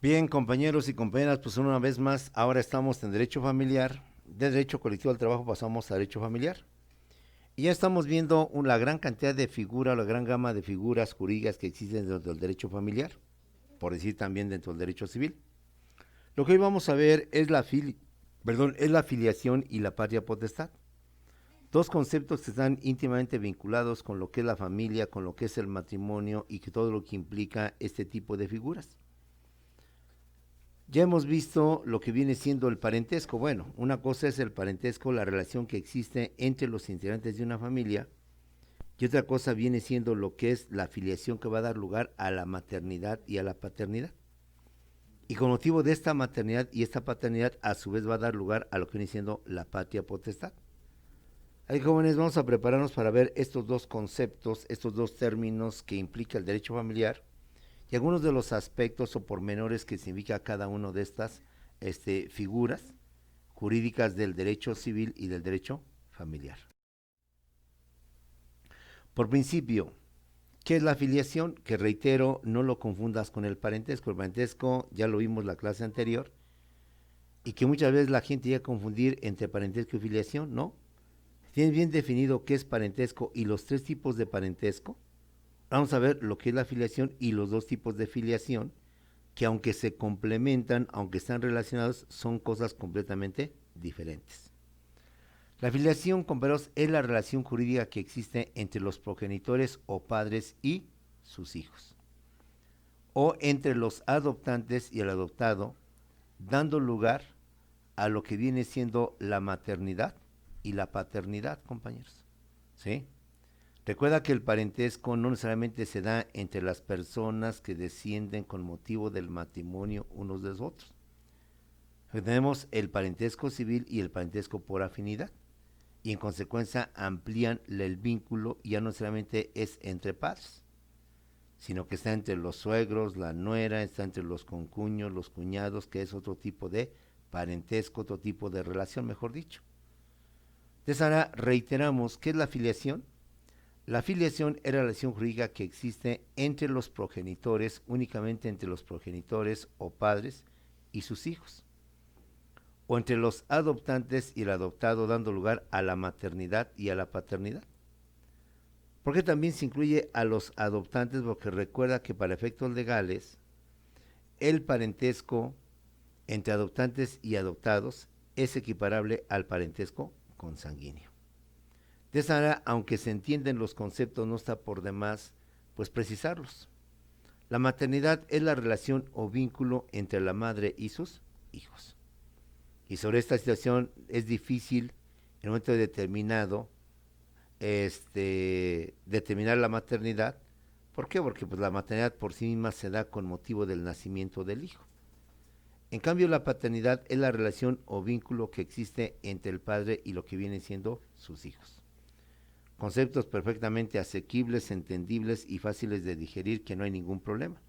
Bien, compañeros y compañeras, pues una vez más, ahora estamos en derecho familiar. De derecho colectivo al trabajo pasamos a derecho familiar. Y ya estamos viendo la gran cantidad de figuras, la gran gama de figuras jurídicas que existen dentro del derecho familiar, por decir también dentro del derecho civil. Lo que hoy vamos a ver es es la filiación y la patria potestad. Dos conceptos que están íntimamente vinculados con lo que es la familia, con lo que es el matrimonio y que todo lo que implica este tipo de figuras. Ya hemos visto lo que viene siendo el parentesco. Bueno, una cosa es el parentesco, la relación que existe entre los integrantes de una familia, y otra cosa viene siendo lo que es la filiación que va a dar lugar a la maternidad y a la paternidad. Y con motivo de esta maternidad y esta paternidad, a su vez va a dar lugar a lo que viene siendo la patria potestad. Ahí, jóvenes, vamos a prepararnos para ver estos dos conceptos, estos dos términos que implica el derecho familiar y algunos de los aspectos o pormenores que significa cada uno de estas figuras jurídicas del derecho civil y del derecho familiar. Por principio, ¿qué es la filiación? Que reitero, no lo confundas con el parentesco. El parentesco ya lo vimos la clase anterior y que muchas veces la gente llega a confundir entre parentesco y filiación, ¿no? ¿Tienes bien definido qué es parentesco y los tres tipos de parentesco? Vamos a ver lo que es la filiación y los dos tipos de filiación, que aunque se complementan, aunque están relacionados, son cosas completamente diferentes. La filiación, compañeros, es la relación jurídica que existe entre los progenitores o padres y sus hijos, o entre los adoptantes y el adoptado, dando lugar a lo que viene siendo la maternidad y la paternidad, compañeros. ¿Sí? Recuerda que el parentesco no necesariamente se da entre las personas que descienden con motivo del matrimonio unos de los otros. Tenemos el parentesco civil y el parentesco por afinidad, y en consecuencia amplían el vínculo y ya no solamente es entre padres, sino que está entre los suegros, la nuera, está entre los concuños, los cuñados, que es otro tipo de parentesco, otro tipo de relación, mejor dicho. Entonces ahora reiteramos, ¿qué es la filiación? La filiación es la relación jurídica que existe entre los progenitores, únicamente entre los progenitores o padres y sus hijos, o entre los adoptantes y el adoptado, dando lugar a la maternidad y a la paternidad. Porque también se incluye a los adoptantes, porque recuerda que para efectos legales, el parentesco entre adoptantes y adoptados es equiparable al parentesco consanguíneo. De esa manera, aunque se entienden los conceptos, no está por demás pues precisarlos. La maternidad es la relación o vínculo entre la madre y sus hijos. Y sobre esta situación es difícil en un momento determinado determinar la maternidad. ¿Por qué? Porque pues, la maternidad por sí misma se da con motivo del nacimiento del hijo. En cambio, la paternidad es la relación o vínculo que existe entre el padre y lo que vienen siendo sus hijos. Conceptos perfectamente asequibles, entendibles y fáciles de digerir, que no hay ningún problema.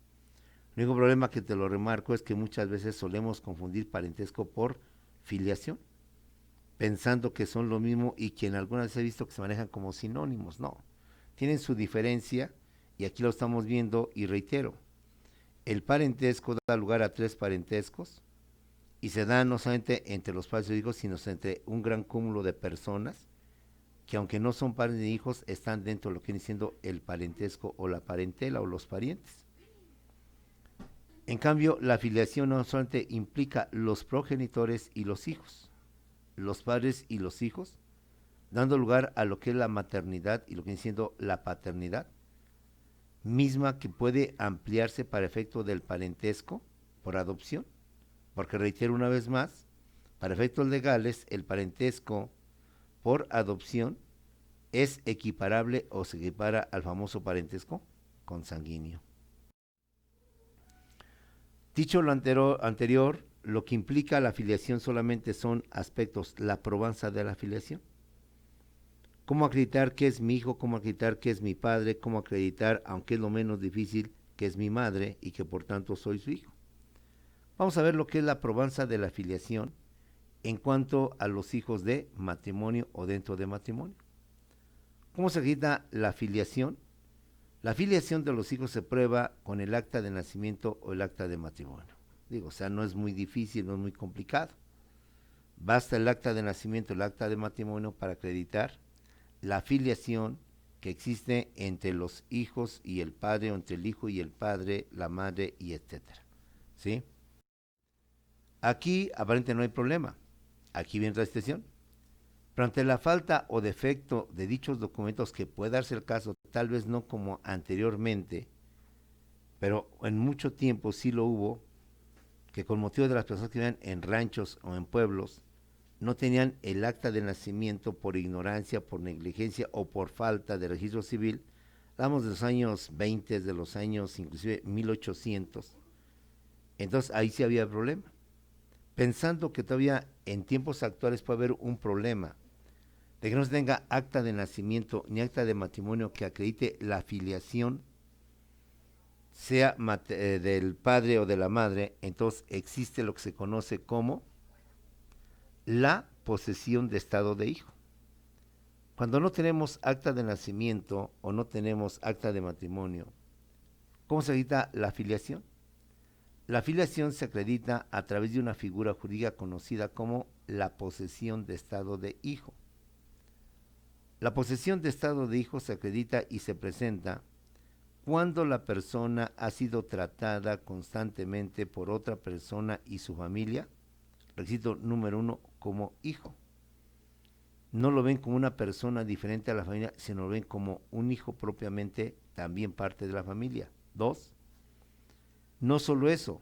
El único problema que te lo remarco es que muchas veces solemos confundir parentesco por filiación, pensando que son lo mismo y que en algunas veces he visto que se manejan como sinónimos. No, tienen su diferencia y aquí lo estamos viendo y reitero, el parentesco da lugar a tres parentescos y se da no solamente entre los padres y hijos, sino entre un gran cúmulo de personas que aunque no son padres ni hijos, están dentro de lo que viene siendo el parentesco o la parentela o los parientes. En cambio, la filiación no solamente implica los progenitores y los hijos, los padres y los hijos, dando lugar a lo que es la maternidad y lo que viene siendo la paternidad, misma que puede ampliarse para efecto del parentesco por adopción, porque reitero una vez más, para efectos legales, el parentesco por adopción es equiparable o se equipara al famoso parentesco consanguíneo. Dicho lo anterior, lo que implica la filiación solamente son aspectos, la probanza de la filiación. ¿Cómo acreditar que es mi hijo? ¿Cómo acreditar que es mi padre? ¿Cómo acreditar, aunque es lo menos difícil, que es mi madre y que por tanto soy su hijo? Vamos a ver lo que es la probanza de la filiación en cuanto a los hijos de matrimonio o dentro de matrimonio. ¿Cómo se acredita la filiación? La filiación de los hijos se prueba con el acta de nacimiento o el acta de matrimonio. Digo, o sea, no es muy difícil, no es muy complicado. Basta el acta de nacimiento, el acta de matrimonio para acreditar la filiación que existe entre los hijos y el padre, o entre el hijo y el padre, la madre y etcétera. ¿Sí? Aquí aparentemente no hay problema. Aquí viene la excepción. Pero ante la falta o defecto de dichos documentos, que puede darse el caso, tal vez no como anteriormente, pero en mucho tiempo sí lo hubo, que con motivo de las personas que vivían en ranchos o en pueblos, no tenían el acta de nacimiento por ignorancia, por negligencia o por falta de registro civil. Hablamos de los años 20, de los años inclusive 1800. Entonces ahí sí había problema. Pensando que todavía en tiempos actuales puede haber un problema de que no se tenga acta de nacimiento ni acta de matrimonio que acredite la filiación, sea del padre o de la madre, entonces existe lo que se conoce como la posesión de estado de hijo. Cuando no tenemos acta de nacimiento o no tenemos acta de matrimonio, ¿cómo se acredita la filiación? La filiación se acredita a través de una figura jurídica conocida como la posesión de estado de hijo. La posesión de estado de hijo se acredita y se presenta cuando la persona ha sido tratada constantemente por otra persona y su familia, requisito número 1, como hijo. No lo ven como una persona diferente a la familia, sino lo ven como un hijo propiamente, también parte de la familia. 2, no solo eso,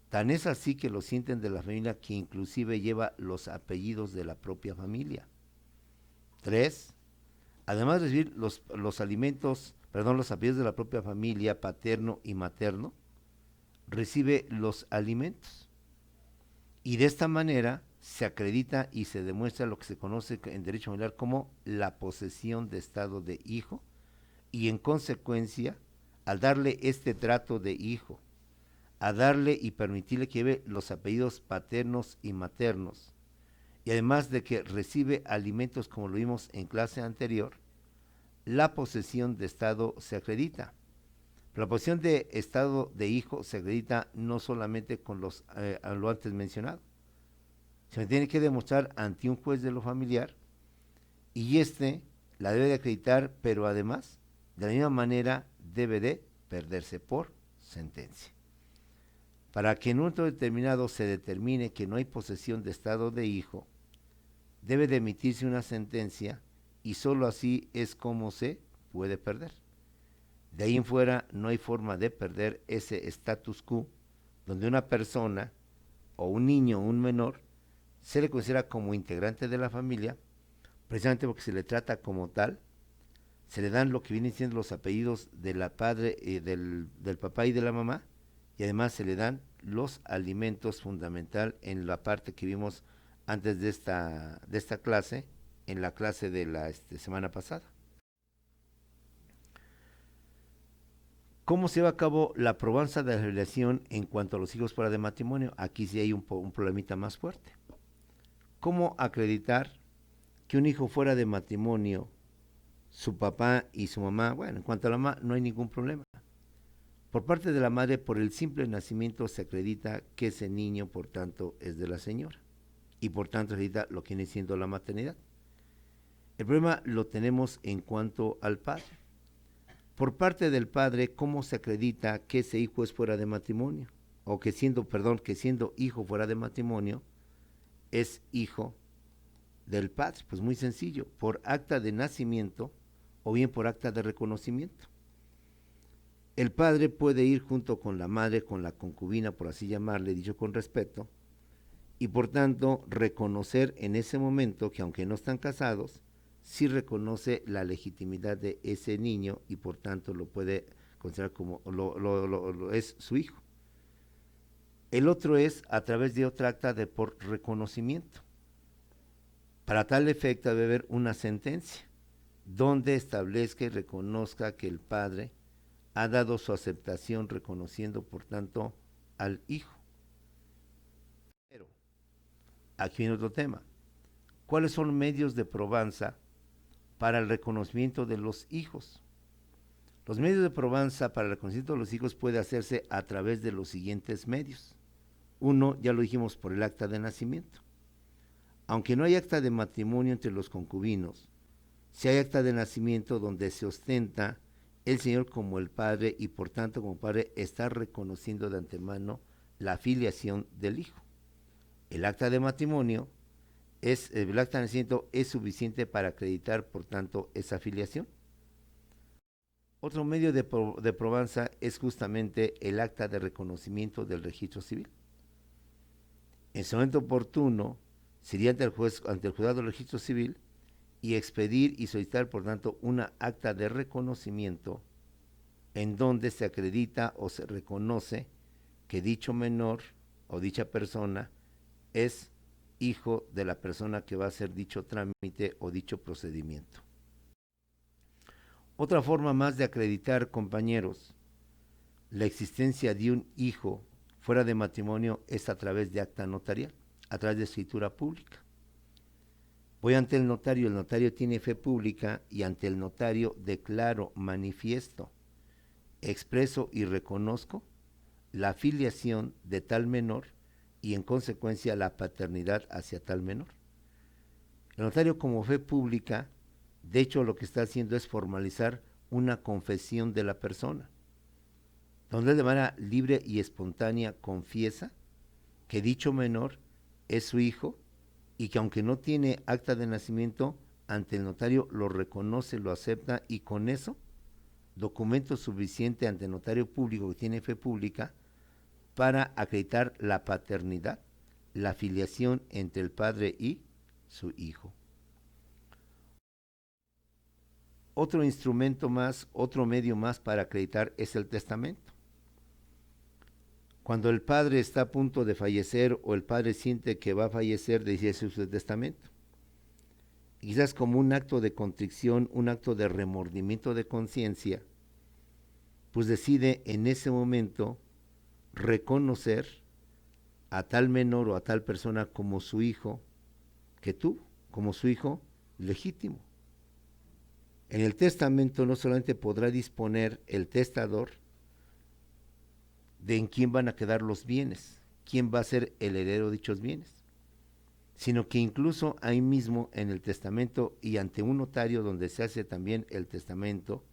tan es así que lo sienten de la familia que inclusive lleva los apellidos de la propia familia. 3, además de recibir los alimentos, los apellidos de la propia familia, paterno y materno, recibe los alimentos. Y de esta manera se acredita y se demuestra lo que se conoce en derecho familiar como la posesión de estado de hijo, y en consecuencia, al darle este trato de hijo, a darle y permitirle que lleve los apellidos paternos y maternos, y además de que recibe alimentos como lo vimos en clase anterior, la posesión de estado se acredita. Pero la posesión de estado de hijo se acredita no solamente con lo antes mencionado. Se tiene que demostrar ante un juez de lo familiar, y la debe de acreditar, pero además, de la misma manera, debe de perderse por sentencia. Para que en un momento determinado se determine que no hay posesión de estado de hijo, debe de emitirse una sentencia, y sólo así es como se puede perder. De ahí en fuera no hay forma de perder ese status quo, donde una persona, o un niño o un menor, se le considera como integrante de la familia, precisamente porque se le trata como tal, se le dan lo que vienen siendo los apellidos de la padre, del papá y de la mamá, y además se le dan los alimentos, fundamental en la parte que vimos antes de esta clase, en la clase de la semana pasada. ¿Cómo se lleva a cabo la probanza de la filiación en cuanto a los hijos fuera de matrimonio? Aquí sí hay un problemita más fuerte. ¿Cómo acreditar que un hijo fuera de matrimonio, su papá y su mamá, bueno, en cuanto a la mamá no hay ningún problema? Por parte de la madre, por el simple nacimiento se acredita que ese niño, por tanto, es de la señora, y por tanto acredita lo que viene siendo la maternidad. El problema lo tenemos en cuanto al padre. Por parte del padre, ¿cómo se acredita que ese hijo es fuera de matrimonio? O que siendo hijo fuera de matrimonio, es hijo del padre. Pues muy sencillo, por acta de nacimiento o bien por acta de reconocimiento. El padre puede ir junto con la madre, con la concubina, por así llamarle, dicho con respeto, y por tanto reconocer en ese momento que aunque no están casados, sí reconoce la legitimidad de ese niño, y por tanto lo puede considerar como es su hijo. El otro es a través de otra acta de por reconocimiento. Para tal efecto debe haber una sentencia donde establezca y reconozca que el padre ha dado su aceptación, reconociendo por tanto al hijo. Pero aquí viene otro tema. ¿Cuáles son medios de probanza para el reconocimiento de los hijos? Los medios de probanza para el reconocimiento de los hijos puede hacerse a través de los siguientes medios. Uno, ya lo dijimos, por el acta de nacimiento. Aunque no hay acta de matrimonio entre los concubinos, si hay acta de nacimiento donde se ostenta el señor como el padre y por tanto como padre está reconociendo de antemano la filiación del hijo. El acta de matrimonio el acta de nacimiento es suficiente para acreditar por tanto esa filiación. Otro medio de probanza es justamente el acta de reconocimiento del registro civil. En su momento oportuno sería ante el juzgado del registro civil y expedir y solicitar por tanto una acta de reconocimiento en donde se acredita o se reconoce que dicho menor o dicha persona es hijo de la persona que va a hacer dicho trámite o dicho procedimiento. Otra forma más de acreditar, compañeros, la existencia de un hijo fuera de matrimonio es a través de acta notarial, a través de escritura pública. Voy ante el notario tiene fe pública y ante el notario declaro, manifiesto, expreso y reconozco la filiación de tal menor y en consecuencia la paternidad hacia tal menor. El notario como fe pública, de hecho lo que está haciendo es formalizar una confesión de la persona, donde de manera libre y espontánea confiesa que dicho menor es su hijo y que aunque no tiene acta de nacimiento, ante el notario lo reconoce, lo acepta y con eso, documento suficiente ante el notario público que tiene fe pública para acreditar la paternidad, la filiación entre el padre y su hijo. Otro instrumento más, otro medio más para acreditar es el testamento. Cuando el padre está a punto de fallecer o el padre siente que va a fallecer, decide su testamento. Quizás como un acto de contrición, un acto de remordimiento de conciencia, pues decide en ese momento reconocer a tal menor o a tal persona como su hijo que tuvo, como su hijo legítimo. En el testamento no solamente podrá disponer el testador de en quién van a quedar los bienes, quién va a ser el heredero de dichos bienes, sino que incluso ahí mismo en el testamento y ante un notario donde se hace también el testamento,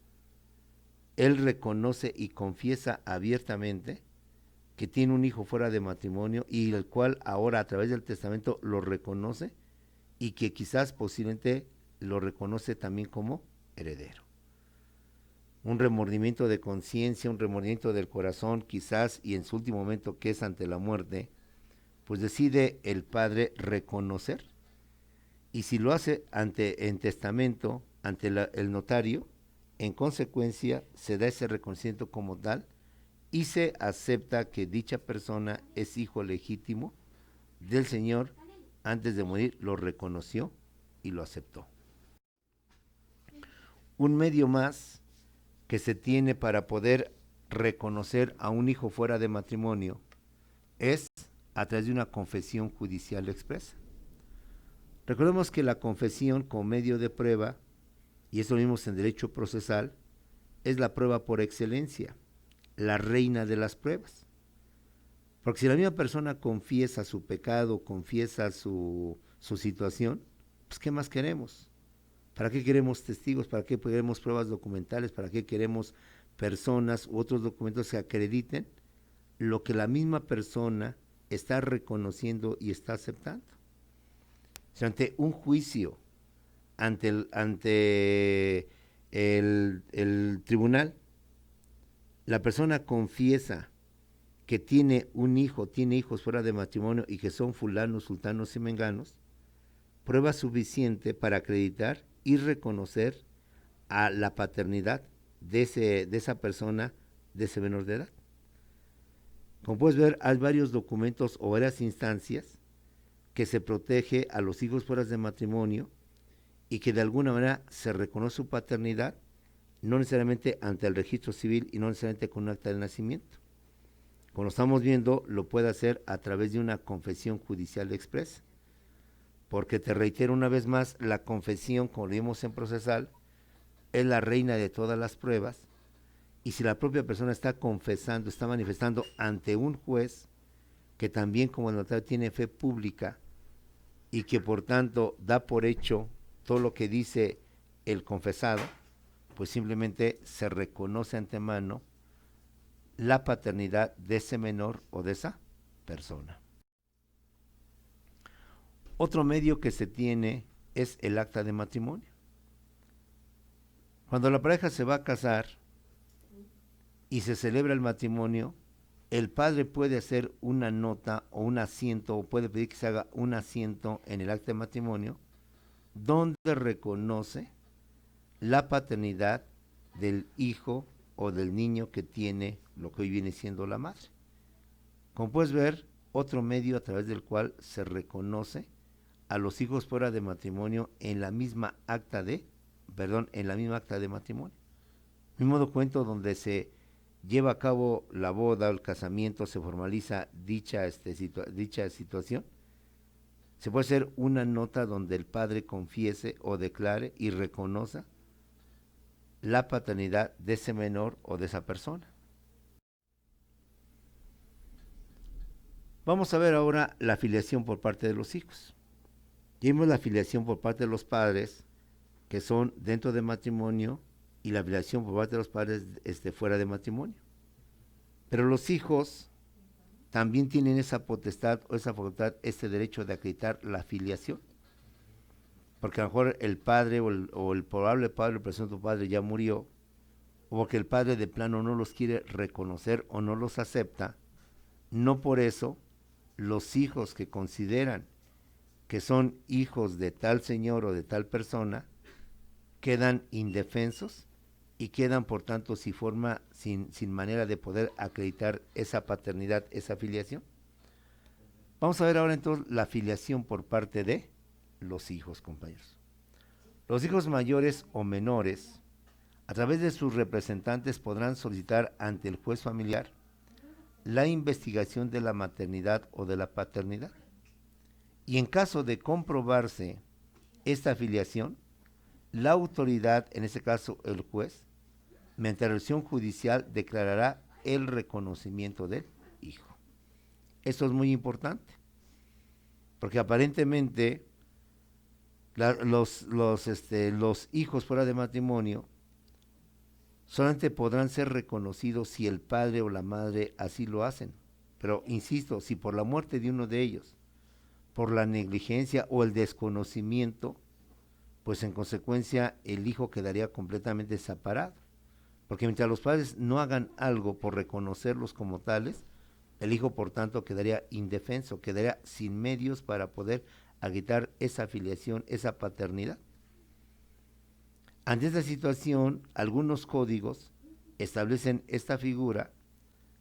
él reconoce y confiesa abiertamente que tiene un hijo fuera de matrimonio y el cual ahora a través del testamento lo reconoce y que quizás posiblemente lo reconoce también como heredero. Un remordimiento de conciencia, un remordimiento del corazón quizás y en su último momento que es ante la muerte, pues decide el padre reconocer y si lo hace en testamento, ante el notario, en consecuencia se da ese reconocimiento como tal y se acepta que dicha persona es hijo legítimo del Señor, antes de morir lo reconoció y lo aceptó. Un medio más que se tiene para poder reconocer a un hijo fuera de matrimonio es a través de una confesión judicial expresa. Recordemos que la confesión como medio de prueba, y eso lo vimos en derecho procesal, es la prueba por excelencia, la reina de las pruebas. Porque si la misma persona confiesa su pecado, confiesa su situación, pues ¿qué más queremos? ¿Para qué queremos testigos? ¿Para qué queremos pruebas documentales? ¿Para qué queremos personas u otros documentos que acrediten lo que la misma persona está reconociendo y está aceptando? O sea, ante un juicio, ante el tribunal, la persona confiesa que tiene un hijo, tiene hijos fuera de matrimonio y que son fulanos, sultanos y menganos, prueba suficiente para acreditar y reconocer a la paternidad de esa persona, de ese menor de edad. Como puedes ver, hay varios documentos o varias instancias que se protege a los hijos fuera de matrimonio y que de alguna manera se reconoce su paternidad, no necesariamente ante el registro civil y no necesariamente con un acta de nacimiento. Como lo estamos viendo, lo puede hacer a través de una confesión judicial expresa. Porque te reitero una vez más, la confesión, como vimos en procesal, es la reina de todas las pruebas, y si la propia persona está confesando, está manifestando ante un juez, que también como el notario tiene fe pública y que por tanto da por hecho todo lo que dice el confesado, pues simplemente se reconoce antemano la paternidad de ese menor o de esa persona. Otro medio que se tiene es el acta de matrimonio. Cuando la pareja se va a casar y se celebra el matrimonio, el padre puede hacer una nota o un asiento, o puede pedir que se haga un asiento en el acta de matrimonio, donde reconoce la paternidad del hijo o del niño que tiene lo que hoy viene siendo la madre. Como puedes ver, otro medio a través del cual se reconoce a los hijos fuera de matrimonio en la misma acta de matrimonio. Mismo documento donde se lleva a cabo la boda o el casamiento, se formaliza dicha situación. Se puede hacer una nota donde el padre confiese o declare y reconozca la paternidad de ese menor o de esa persona. Vamos a ver ahora la filiación por parte de los hijos. Vimos la filiación por parte de los padres, que son dentro de matrimonio, y la filiación por parte de los padres fuera de matrimonio. Pero los hijos también tienen esa potestad o esa facultad, este derecho de acreditar la filiación. Porque a lo mejor el padre o el probable padre o presunto padre ya murió, o porque el padre de plano no los quiere reconocer o no los acepta. No por eso los hijos que consideran que son hijos de tal señor o de tal persona quedan indefensos y quedan por tanto sin manera de poder acreditar esa paternidad, esa filiación. Vamos a ver ahora entonces la filiación por parte de los hijos, compañeros. Los hijos mayores o menores, a través de sus representantes, podrán solicitar ante el juez familiar la investigación de la maternidad o de la paternidad. Y en caso de comprobarse esta filiación, la autoridad, en este caso el juez, mediante resolución judicial declarará el reconocimiento del hijo. Esto es muy importante, porque aparentemente los hijos fuera de matrimonio solamente podrán ser reconocidos si el padre o la madre así lo hacen. Pero insisto, si por la muerte de uno de ellos, por la negligencia o el desconocimiento, pues en consecuencia el hijo quedaría completamente separado. Porque mientras los padres no hagan algo por reconocerlos como tales, el hijo por tanto quedaría indefenso, quedaría sin medios para poder acreditar esa filiación, esa paternidad. Ante esta situación, algunos códigos establecen esta figura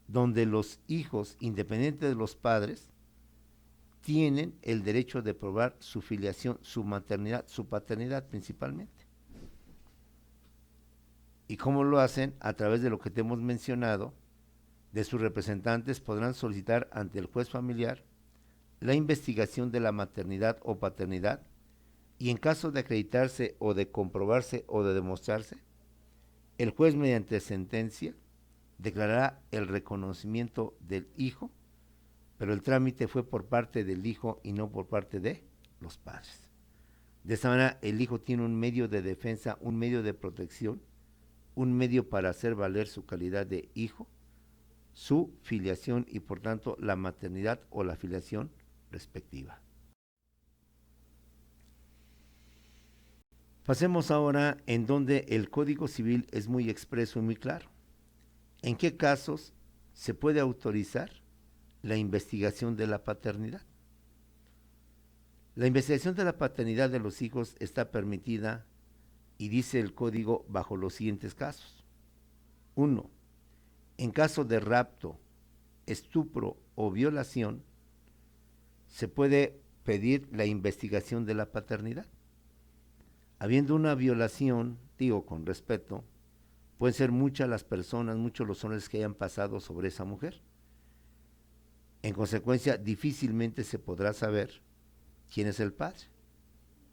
donde los hijos, independientes de los padres, tienen el derecho de probar su filiación, su maternidad, su paternidad principalmente. ¿Y cómo lo hacen? A través de lo que te hemos mencionado, de sus representantes podrán solicitar ante el juez familiar la investigación de la maternidad o paternidad, y en caso de acreditarse o de comprobarse o de demostrarse, el juez mediante sentencia declarará el reconocimiento del hijo, pero el trámite fue por parte del hijo y no por parte de los padres. De esta manera el hijo tiene un medio de defensa, un medio de protección, un medio para hacer valer su calidad de hijo, su filiación y por tanto la maternidad o la filiación respectiva. Pasemos ahora en donde el Código Civil es muy expreso y muy claro. ¿En qué casos se puede autorizar la investigación de la paternidad? La investigación de la paternidad de los hijos está permitida, y dice el Código, bajo los siguientes casos. 1. En caso de rapto, estupro o violación, se puede pedir la investigación de la paternidad. Habiendo una violación, digo con respeto, pueden ser muchas las personas, muchos los hombres que hayan pasado sobre esa mujer. En consecuencia, difícilmente se podrá saber quién es el padre.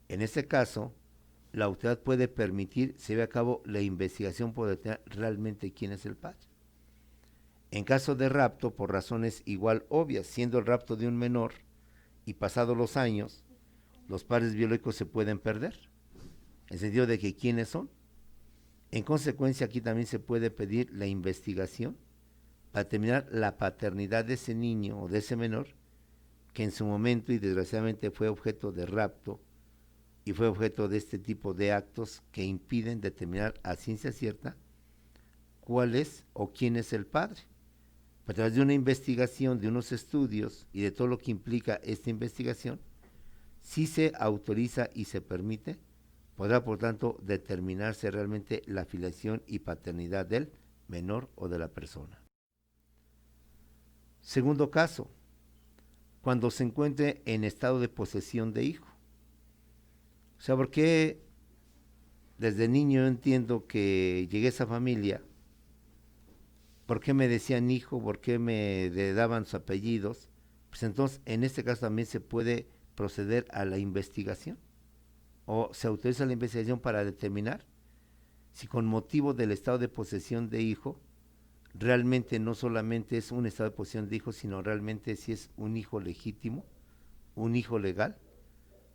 En este caso, la autoridad puede permitir, se lleve a cabo la investigación por determinar realmente quién es el padre. En caso de rapto, por razones igual obvias, siendo el rapto de un menor y pasados los años, los padres biológicos se pueden perder, en el sentido de que quiénes son. En consecuencia, aquí también se puede pedir la investigación para determinar la paternidad de ese niño o de ese menor que en su momento y desgraciadamente fue objeto de rapto y fue objeto de este tipo de actos que impiden determinar a ciencia cierta cuál es o quién es el padre. A través de una investigación, de unos estudios y de todo lo que implica esta investigación, si se autoriza y se permite, podrá por tanto determinarse realmente la filiación y paternidad del menor o de la persona. Segundo caso, cuando se encuentre en estado de posesión de hijo. O sea, porque desde niño entiendo que llegué a esa familia, ¿por qué me decían hijo? ¿Por qué me daban sus apellidos? Pues entonces, en este caso también se puede proceder a la investigación o se autoriza la investigación para determinar si con motivo del estado de posesión de hijo realmente no solamente es un estado de posesión de hijo, sino realmente si es un hijo legítimo, un hijo legal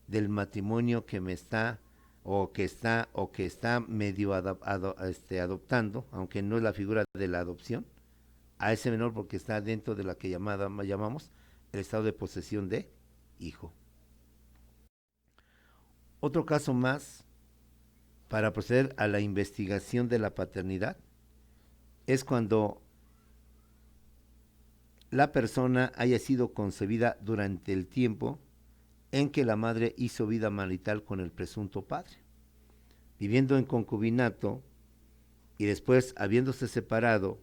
del matrimonio que me está o que está medio adoptando, aunque no es la figura de la adopción, a ese menor porque está dentro de la que llamamos el estado de posesión de hijo. Otro caso más para proceder a la investigación de la paternidad es cuando la persona haya sido concebida durante el tiempo en que la madre hizo vida marital con el presunto padre, viviendo en concubinato y después habiéndose separado,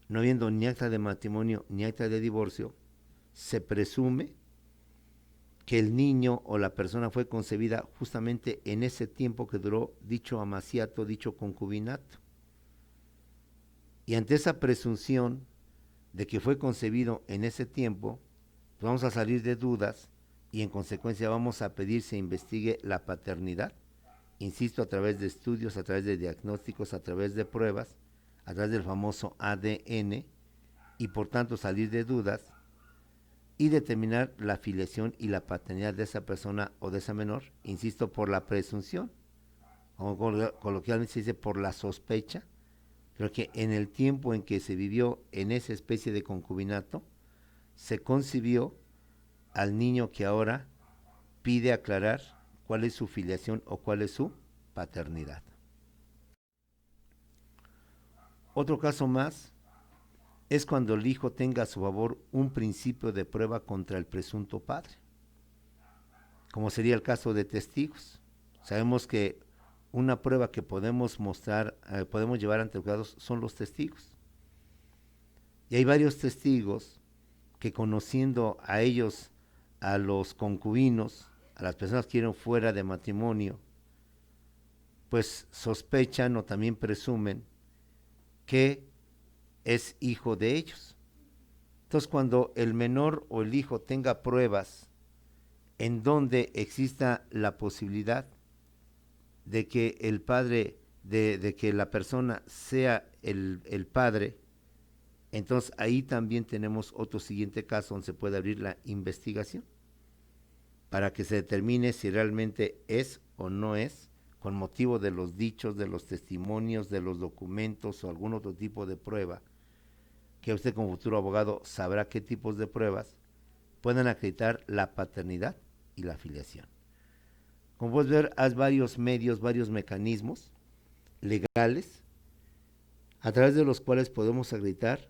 no habiendo ni acta de matrimonio ni acta de divorcio, se presume que el niño o la persona fue concebida justamente en ese tiempo que duró dicho amaciato, dicho concubinato. Y ante esa presunción de que fue concebido en ese tiempo, pues vamos a salir de dudas y en consecuencia vamos a pedir se investigue la paternidad, insisto, a través de estudios, a través de diagnósticos, a través de pruebas, a través del famoso ADN, y por tanto salir de dudas y determinar la filiación y la paternidad de esa persona o de esa menor, insisto, por la presunción, o coloquialmente se dice por la sospecha, pero que en el tiempo en que se vivió en esa especie de concubinato, se concibió al niño que ahora pide aclarar cuál es su filiación o cuál es su paternidad. Otro caso más es cuando el hijo tenga a su favor un principio de prueba contra el presunto padre, como sería el caso de testigos. Sabemos que una prueba que podemos mostrar, podemos llevar ante juzgados son los testigos. Y hay varios testigos que conociendo a ellos, a los concubinos, a las personas que quieren fuera de matrimonio, pues sospechan o también presumen que es hijo de ellos. Entonces, cuando el menor o el hijo tenga pruebas en donde exista la posibilidad de que el padre, de que la persona sea el padre, entonces ahí también tenemos otro siguiente caso donde se puede abrir la investigación para que se determine si realmente es o no es, con motivo de los dichos, de los testimonios, de los documentos o algún otro tipo de prueba, que usted como futuro abogado sabrá qué tipos de pruebas puedan acreditar la paternidad y la filiación. Como puedes ver, hay varios medios, varios mecanismos legales a través de los cuales podemos acreditar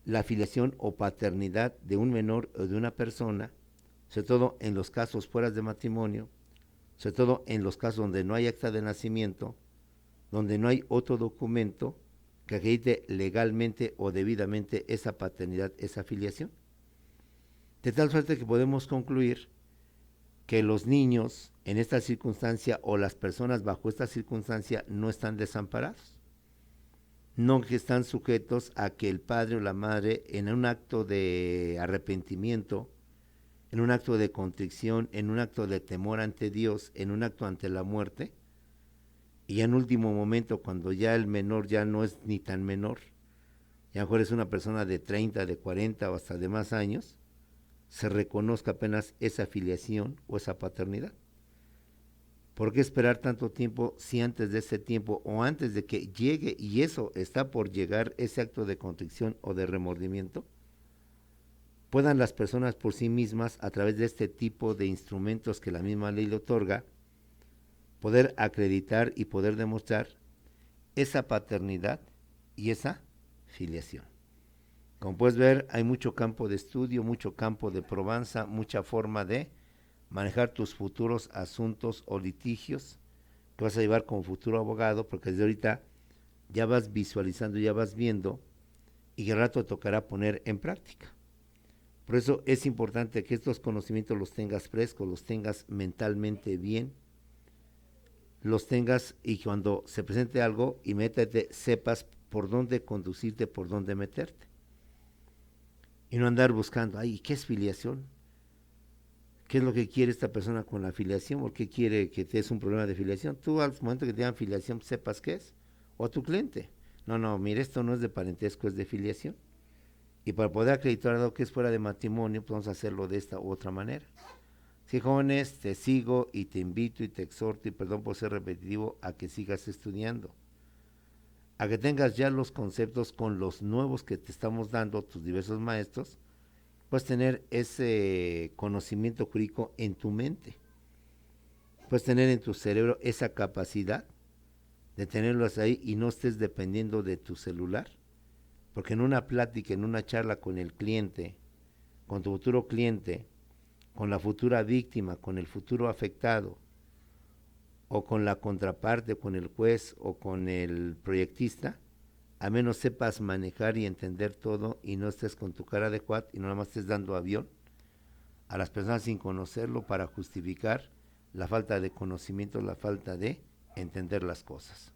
la filiación o paternidad de un menor o de una persona, sobre todo en los casos fuera de matrimonio, sobre todo en los casos donde no hay acta de nacimiento, donde no hay otro documento que acredite legalmente o debidamente esa paternidad, esa filiación. De tal suerte que podemos concluir que los niños en esta circunstancia o las personas bajo esta circunstancia no están desamparados, no que están sujetos a que el padre o la madre en un acto de arrepentimiento, en un acto de contrición, en un acto de temor ante Dios, en un acto ante la muerte, y en último momento cuando ya el menor ya no es ni tan menor, y a lo mejor es una persona de 30, de 40 o hasta de más años, se reconozca apenas esa filiación o esa paternidad. ¿Por qué esperar tanto tiempo si antes de ese tiempo o antes de que llegue, y eso está por llegar, ese acto de contrición o de remordimiento, puedan las personas por sí mismas, a través de este tipo de instrumentos que la misma ley le otorga, poder acreditar y poder demostrar esa paternidad y esa filiación? Como puedes ver, hay mucho campo de estudio, mucho campo de probanza, mucha forma de manejar tus futuros asuntos o litigios que vas a llevar como futuro abogado, porque desde ahorita ya vas visualizando, ya vas viendo, y al rato tocará poner en práctica. Por eso es importante que estos conocimientos los tengas frescos, los tengas mentalmente bien, los tengas, y cuando se presente algo, inmediatamente sepas por dónde conducirte, por dónde meterte. Y no andar buscando, ay, ¿qué es filiación? ¿Qué es lo que quiere esta persona con la filiación? ¿Por qué quiere que te des un problema de filiación? Tú al momento que te dan filiación sepas qué es, o a tu cliente. No, mire, esto no es de parentesco, es de filiación. Y para poder acreditar algo que es fuera de matrimonio, pues vamos a hacerlo de esta u otra manera. Sí, jóvenes, te sigo y te invito y te exhorto, y perdón por ser repetitivo, a que sigas estudiando, a que tengas ya los conceptos con los nuevos que te estamos dando tus diversos maestros, puedes tener ese conocimiento jurídico en tu mente, puedes tener en tu cerebro esa capacidad de tenerlos ahí y no estés dependiendo de tu celular, porque en una plática, en una charla con el cliente, con tu futuro cliente, con la futura víctima, con el futuro afectado, o con la contraparte, con el juez o con el proyectista, a menos sepas manejar y entender todo y no estés con tu cara de cuat y no nada más estés dando avión a las personas sin conocerlo para justificar la falta de conocimiento, la falta de entender las cosas.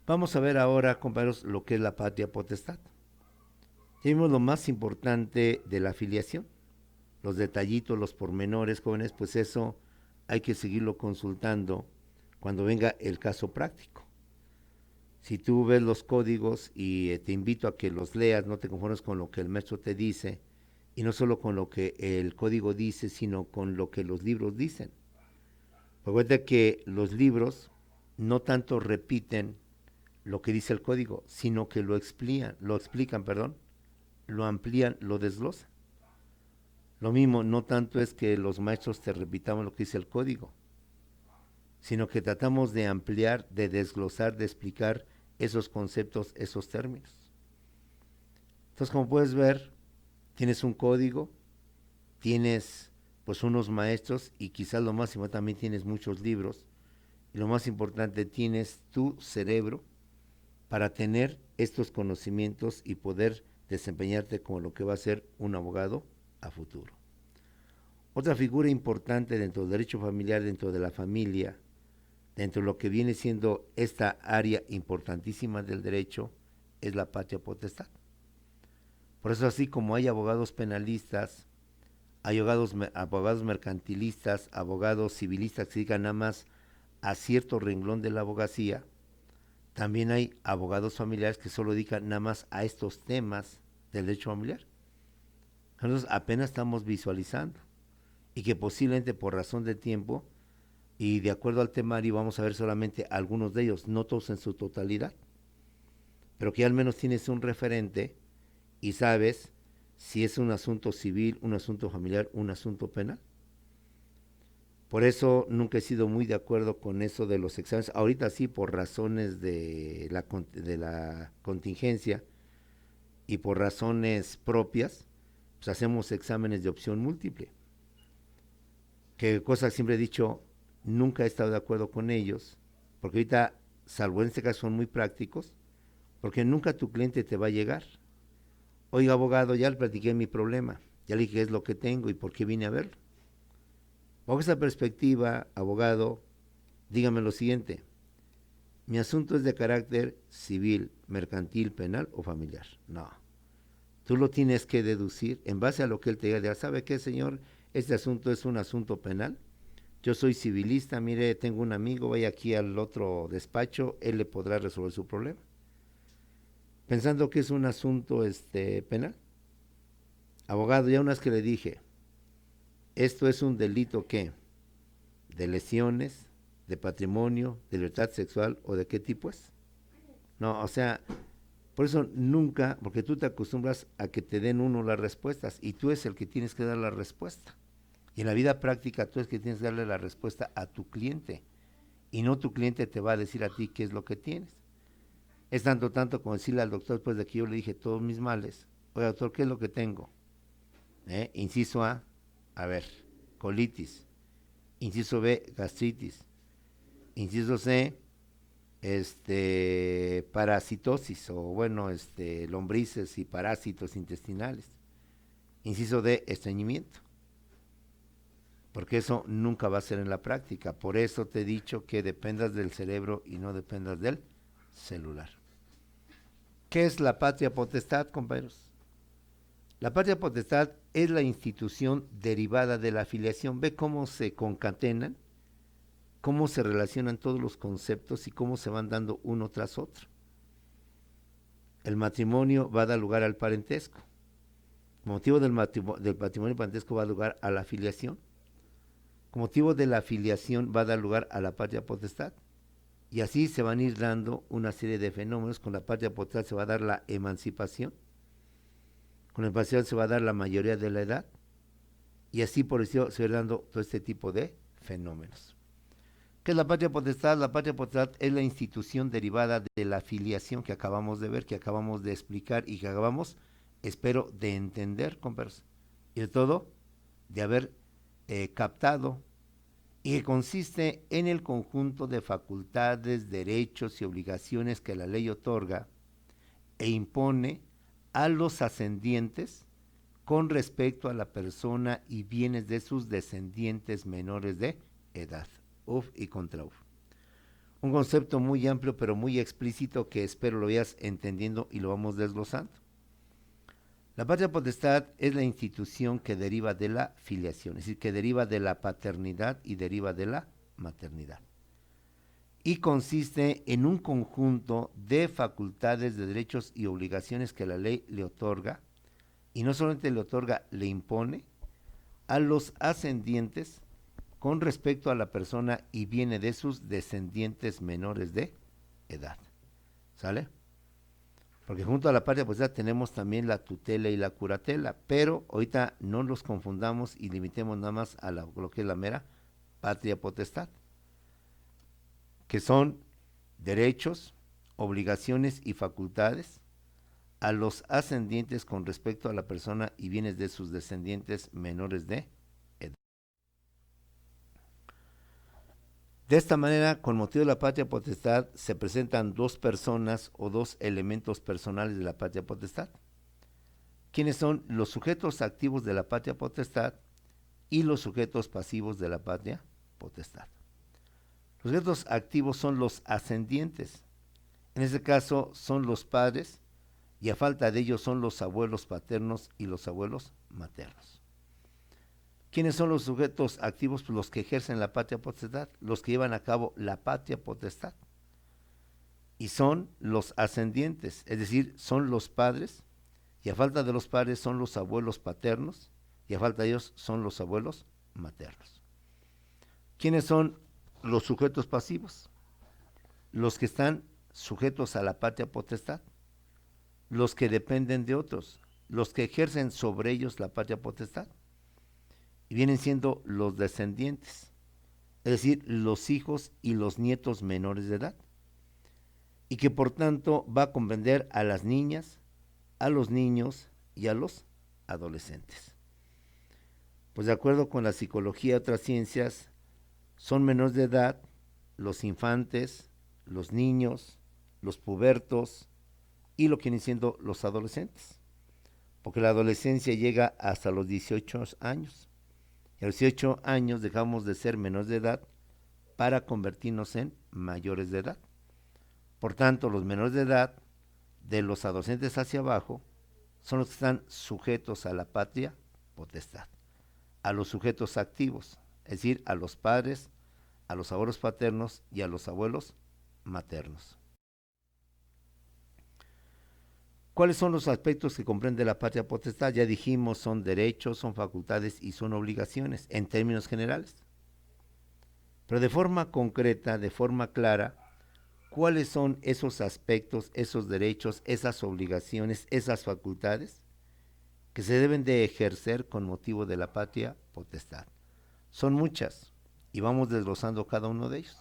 Vamos a ver ahora, compañeros, lo que es la patria potestad. Ya vimos lo más importante de la afiliación, los detallitos, los pormenores, jóvenes, pues eso hay que seguirlo consultando cuando venga el caso práctico. Si tú ves los códigos, y te invito a que los leas, no te conformes con lo que el maestro te dice, y no solo con lo que el código dice, sino con lo que los libros dicen. Recuerda que los libros no tanto repiten lo que dice el código, sino que lo explican, lo amplían, lo desglosan. Lo mismo, no tanto es que los maestros te repitamos lo que dice el código, sino que tratamos de ampliar, de desglosar, de explicar esos conceptos, esos términos. Entonces, como puedes ver, tienes un código, tienes pues unos maestros, y quizás lo más importante, también tienes muchos libros, y lo más importante, tienes tu cerebro para tener estos conocimientos y poder desempeñarte como lo que va a ser un abogado a futuro. Otra figura importante dentro del derecho familiar, dentro de la familia, dentro de lo que viene siendo esta área importantísima del derecho, es la patria potestad. Por eso, así como hay abogados penalistas, hay abogados mercantilistas, abogados civilistas que se dedican nada más a cierto renglón de la abogacía, también hay abogados familiares que solo dedican nada más a estos temas del derecho familiar. Nosotros apenas estamos visualizando, y que posiblemente por razón de tiempo y de acuerdo al temario vamos a ver solamente algunos de ellos, no todos en su totalidad, pero que al menos tienes un referente y sabes si es un asunto civil, un asunto familiar, un asunto penal. Por eso nunca he sido muy de acuerdo con eso de los exámenes. Ahorita sí, por razones de la contingencia y por razones propias, pues hacemos exámenes de opción múltiple. Que cosa siempre he dicho, nunca he estado de acuerdo con ellos, porque ahorita, salvo en este caso, son muy prácticos, porque nunca tu cliente te va a llegar. Oiga, abogado, ya le platiqué mi problema, ya le dije qué es lo que tengo y por qué vine a verlo. Bajo esa perspectiva, abogado, dígame lo siguiente: mi asunto es de carácter civil, mercantil, penal o familiar. No, tú lo tienes que deducir en base a lo que él te diga. ¿Sabe qué, señor? Este asunto es un asunto penal. Yo soy civilista, mire, tengo un amigo, vaya aquí al otro despacho, él le podrá resolver su problema. pensando que es un asunto penal. Abogado, ya una vez que le dije, esto es un delito ¿qué? De lesiones, de patrimonio, de libertad sexual o de qué tipo es. No, o sea, por eso nunca, porque tú te acostumbras a que te den uno las respuestas y tú es el que tienes que dar la respuesta. Y en la vida práctica tú es que tienes que darle la respuesta a tu cliente y no tu cliente te va a decir a ti qué es lo que tienes. Es tanto como decirle al doctor después de que yo le dije todos mis males, oye doctor, ¿qué es lo que tengo? Inciso a ver, colitis. Inciso B, gastritis. Inciso C, parasitosis o bueno, lombrices y parásitos intestinales. Inciso D, estreñimiento. Porque eso nunca va a ser en la práctica. Por eso te he dicho que dependas del cerebro y no dependas del celular. ¿Qué es la patria potestad, compañeros? La patria potestad es la institución derivada de la filiación. Ve cómo se concatenan, cómo se relacionan todos los conceptos y cómo se van dando uno tras otro. El matrimonio va a dar lugar al parentesco. Con motivo del matrimonio y parentesco va a dar lugar a la filiación. Con motivo de la filiación va a dar lugar a la patria potestad. Y así se van a ir dando una serie de fenómenos. Con la patria potestad se va a dar la emancipación. Con la emancipación se va a dar la mayoría de la edad. Y así por eso se va dando todo este tipo de fenómenos. ¿Qué es la patria potestad? La patria potestad es la institución derivada de la filiación que acabamos de ver, que acabamos de explicar y que acabamos, espero, de entender, compadres. Y de todo, de haber captado, y que consiste en el conjunto de facultades, derechos y obligaciones que la ley otorga e impone a los ascendientes con respecto a la persona y bienes de sus descendientes menores de edad. Uf y contra uf. Un concepto muy amplio pero muy explícito que espero lo vayas entendiendo y lo vamos desglosando. La patria potestad es la institución que deriva de la filiación, es decir, que deriva de la paternidad y deriva de la maternidad. Y consiste en un conjunto de facultades, de derechos y obligaciones que la ley le otorga, y no solamente le otorga, le impone a los ascendientes con respecto a la persona y viene de sus descendientes menores de edad. ¿Sale? Porque junto a la patria potestad tenemos también la tutela y la curatela, pero ahorita no los confundamos y limitemos nada más a lo que es la mera patria potestad, que son derechos, obligaciones y facultades a los ascendientes con respecto a la persona y bienes de sus descendientes menores de edad. De esta manera, con motivo de la patria potestad, se presentan dos personas o dos elementos personales de la patria potestad, quienes son los sujetos activos de la patria potestad y los sujetos pasivos de la patria potestad. Los sujetos activos son los ascendientes, en este caso son los padres, y a falta de ellos son los abuelos paternos y los abuelos maternos. ¿Quiénes son los sujetos activos? Pues los que ejercen la patria potestad, los que llevan a cabo la patria potestad. Y son los ascendientes, es decir, son los padres, y a falta de los padres son los abuelos paternos, y a falta de ellos son los abuelos maternos. ¿Quiénes son los sujetos pasivos? Los que están sujetos a la patria potestad, los que dependen de otros, los que ejercen sobre ellos la patria potestad. Y vienen siendo los descendientes, es decir, los hijos y los nietos menores de edad, y que por tanto va a comprender a las niñas, a los niños y a los adolescentes. Pues de acuerdo con la psicología y otras ciencias, son menores de edad los infantes, los niños, los pubertos y lo que vienen siendo los adolescentes, porque la adolescencia llega hasta los 18 años. Y a los 18 años dejamos de ser menores de edad para convertirnos en mayores de edad. Por tanto, los menores de edad, de los adolescentes hacia abajo, son los que están sujetos a la patria potestad, a los sujetos activos, es decir, a los padres, a los abuelos paternos y a los abuelos maternos. ¿Cuáles son los aspectos que comprende la patria potestad? Ya dijimos, son derechos, son facultades y son obligaciones, en términos generales. Pero de forma concreta, de forma clara, ¿cuáles son esos aspectos, esos derechos, esas obligaciones, esas facultades que se deben de ejercer con motivo de la patria potestad? Son muchas y vamos desglosando cada uno de ellos.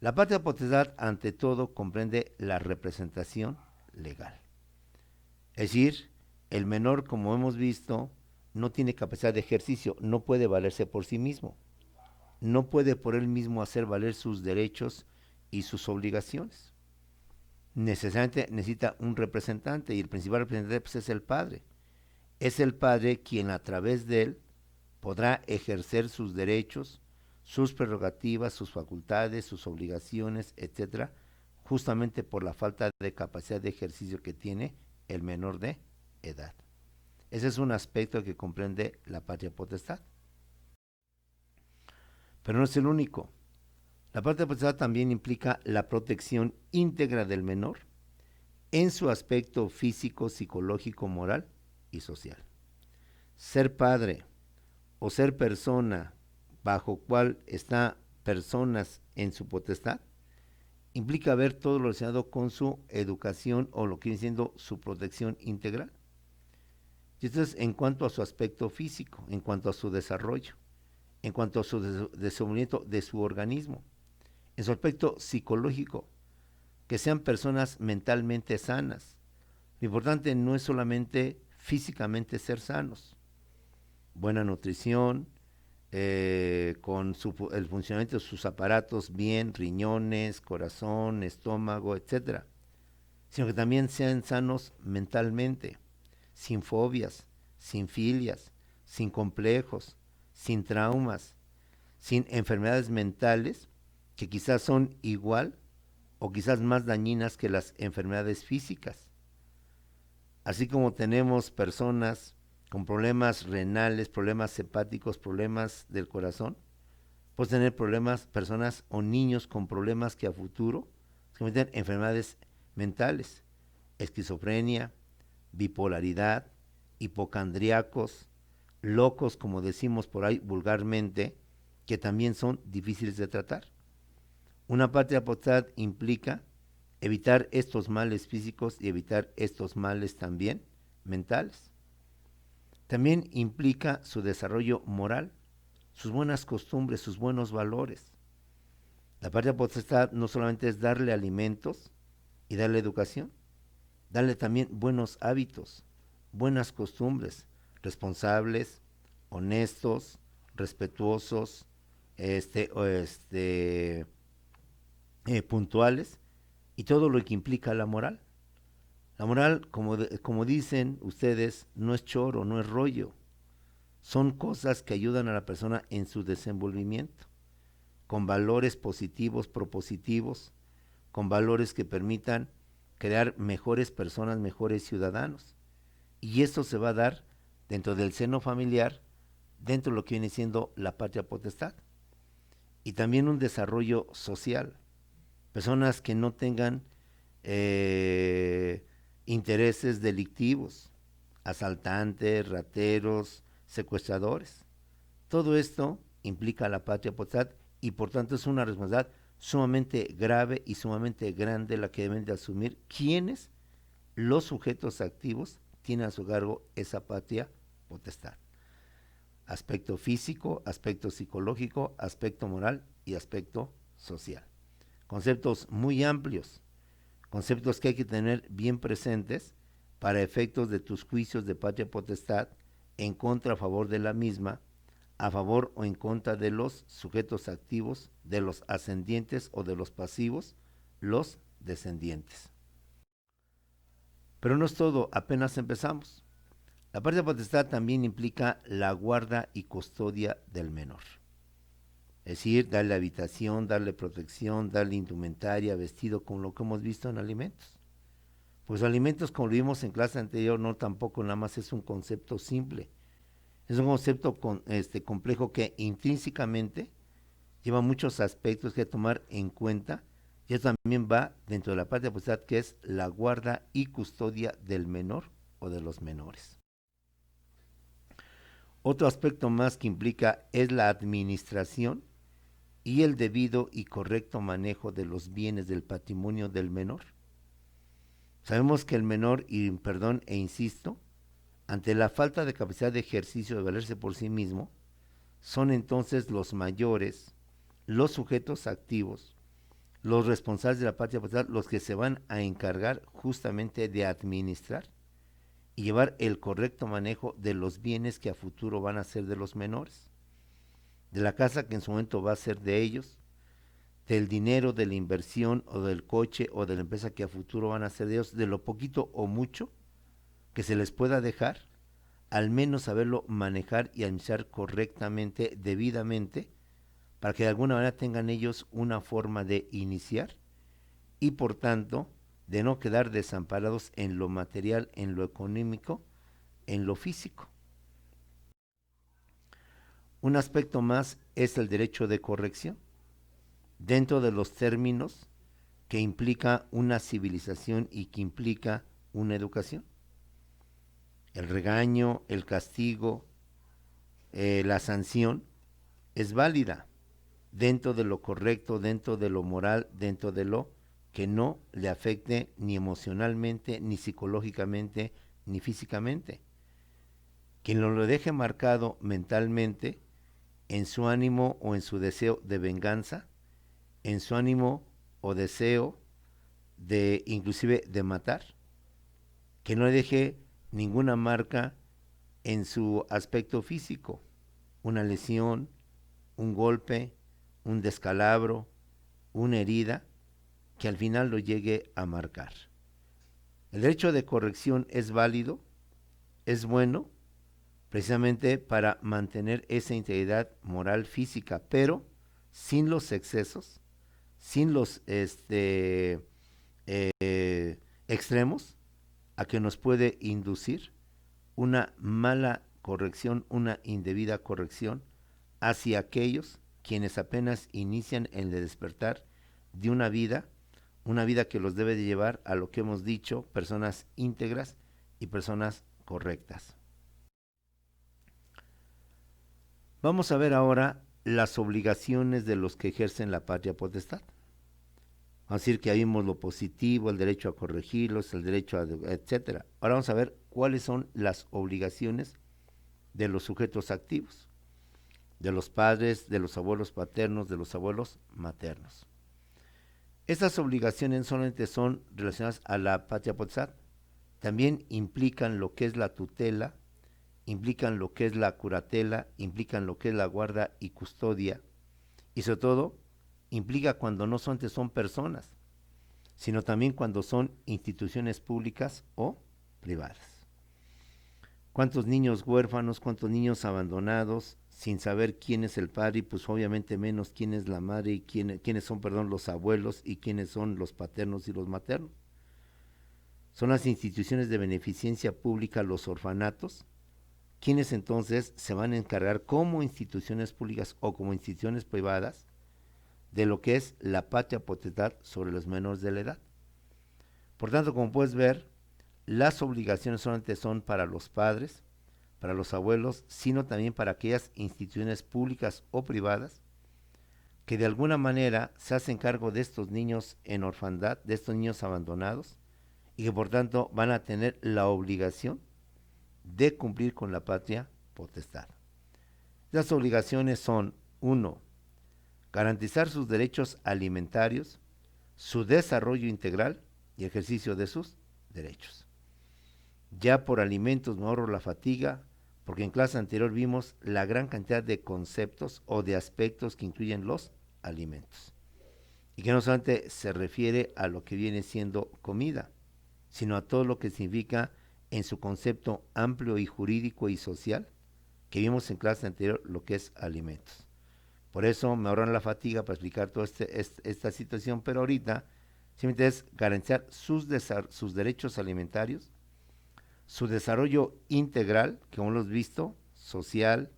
La patria potestad, ante todo, comprende la representación legal. Es decir, el menor, como hemos visto, no tiene capacidad de ejercicio, no puede valerse por sí mismo, no puede por él mismo hacer valer sus derechos y sus obligaciones. Necesariamente necesita un representante y el principal representante pues, es el padre. Es el padre quien a través de él podrá ejercer sus derechos, sus prerrogativas, sus facultades, sus obligaciones, etcétera, justamente por la falta de capacidad de ejercicio que tiene el menor de edad. Ese es un aspecto que comprende la patria potestad. Pero no es el único. La patria potestad también implica la protección íntegra del menor en su aspecto físico, psicológico, moral y social. Ser padre o ser persona bajo cual está personas en su potestad implica ver todo lo relacionado con su educación o lo que viene siendo su protección integral. Y esto es en cuanto a su aspecto físico, en cuanto a su desarrollo, en cuanto a su desenvolvimiento de su organismo, en su aspecto psicológico, que sean personas mentalmente sanas. Lo importante no es solamente físicamente ser sanos, buena nutrición, con el funcionamiento de sus aparatos bien, riñones, corazón, estómago, etcétera, sino que también sean sanos mentalmente, sin fobias, sin filias, sin complejos, sin traumas, sin enfermedades mentales que quizás son igual o quizás más dañinas que las enfermedades físicas. Así como tenemos personas con problemas renales, problemas hepáticos, problemas del corazón, puedes tener problemas, personas o niños con problemas que a futuro se convierten en enfermedades mentales, esquizofrenia, bipolaridad, hipocondriacos, locos, como decimos por ahí vulgarmente, que también son difíciles de tratar. Una patria potestad implica evitar estos males físicos y evitar estos males también mentales. También implica su desarrollo moral, sus buenas costumbres, sus buenos valores. La patria potestad no solamente es darle alimentos y darle educación, darle también buenos hábitos, buenas costumbres, responsables, honestos, respetuosos, puntuales y todo lo que implica la moral. La moral, como dicen ustedes, no es choro, no es rollo. Son cosas que ayudan a la persona en su desenvolvimiento, con valores positivos, propositivos, con valores que permitan crear mejores personas, mejores ciudadanos. Y esto se va a dar dentro del seno familiar, dentro de lo que viene siendo la patria potestad. Y también un desarrollo social. Personas que no tengan intereses delictivos, asaltantes, rateros, secuestradores. Todo esto implica la patria potestad y por tanto es una responsabilidad sumamente grave y sumamente grande la que deben de asumir quienes, los sujetos activos, tienen a su cargo esa patria potestad. Aspecto físico, aspecto psicológico, aspecto moral y aspecto social. Conceptos muy amplios, conceptos que hay que tener bien presentes para efectos de tus juicios de patria potestad en contra a favor de la misma, a favor o en contra de los sujetos activos, de los ascendientes o de los pasivos, los descendientes. Pero no es todo, apenas empezamos. La patria potestad también implica la guarda y custodia del menor. Es decir, darle habitación, darle protección, darle indumentaria, vestido, con lo que hemos visto en alimentos. Pues alimentos, como lo vimos en clase anterior, no tampoco nada más es un concepto simple. Es un concepto complejo que intrínsecamente lleva muchos aspectos que tomar en cuenta y Y eso también va dentro de la patria potestad, que es la guarda y custodia del menor o de los menores. Otro aspecto más que implica es la administración y el debido y correcto manejo de los bienes del patrimonio del menor. Sabemos que el menor, y perdón e insisto, ante la falta de capacidad de ejercicio de valerse por sí mismo, son entonces los mayores, los sujetos activos, los responsables de la patria potestad, los que se van a encargar justamente de administrar y llevar el correcto manejo de los bienes que a futuro van a ser de los menores, de la casa que en su momento va a ser de ellos, del dinero, de la inversión o del coche o de la empresa que a futuro van a ser de ellos, de lo poquito o mucho que se les pueda dejar, al menos saberlo manejar y administrar correctamente, debidamente, para que de alguna manera tengan ellos una forma de iniciar y por tanto de no quedar desamparados en lo material, en lo económico, en lo físico. Un aspecto más es el derecho de corrección, dentro de los términos que implica una civilización y que implica una educación. El regaño, el castigo, la sanción es válida dentro de lo correcto, dentro de lo moral, dentro de lo que no le afecte ni emocionalmente, ni psicológicamente, ni físicamente. Quien lo deje marcado mentalmente en su ánimo o en su deseo de venganza, en su ánimo o deseo de inclusive de matar, que no le deje ninguna marca en su aspecto físico, una lesión, un golpe, un descalabro, una herida, que al final lo llegue a marcar. El derecho de corrección es válido, es bueno, precisamente para mantener esa integridad moral física, pero sin los excesos, sin los extremos a que nos puede inducir una mala corrección, una indebida corrección hacia aquellos quienes apenas inician el despertar de una vida que los debe de llevar a lo que hemos dicho, personas íntegras y personas correctas. Vamos a ver ahora las obligaciones de los que ejercen la patria potestad. Vamos a decir que ahí vimos lo positivo, el derecho a corregirlos, el derecho a etcétera. Ahora vamos a ver cuáles son las obligaciones de los sujetos activos, de los padres, de los abuelos paternos, de los abuelos maternos. Estas obligaciones solamente son relacionadas a la patria potestad, también implican lo que es la tutela, implican lo que es la curatela, implican lo que es la guarda y custodia, y sobre todo implica cuando no son personas, sino también cuando son instituciones públicas o privadas. ¿Cuántos niños huérfanos, cuántos niños abandonados, sin saber quién es el padre y pues obviamente menos quién es la madre y quiénes son, los abuelos y quiénes son los paternos y los maternos? Son las instituciones de beneficencia pública, los orfanatos, quienes entonces se van a encargar como instituciones públicas o como instituciones privadas de lo que es la patria potestad sobre los menores de la edad. Por tanto, como puedes ver, las obligaciones solamente son para los padres, para los abuelos, sino también para aquellas instituciones públicas o privadas que de alguna manera se hacen cargo de estos niños en orfandad, de estos niños abandonados, y que por tanto van a tener la obligación de cumplir con la patria potestad. Las obligaciones son: 1. Garantizar sus derechos alimentarios, su desarrollo integral y ejercicio de sus derechos. Ya por alimentos me ahorro la fatiga, porque en clase anterior vimos la gran cantidad de conceptos o de aspectos que incluyen los alimentos. Y que no solamente se refiere a lo que viene siendo comida, sino a todo lo que significa en su concepto amplio y jurídico y social, que vimos en clase anterior lo que es alimentos. Por eso me ahorran la fatiga para explicar toda esta situación, pero ahorita simplemente es garantizar sus derechos alimentarios, su desarrollo integral, que como lo hemos visto, social,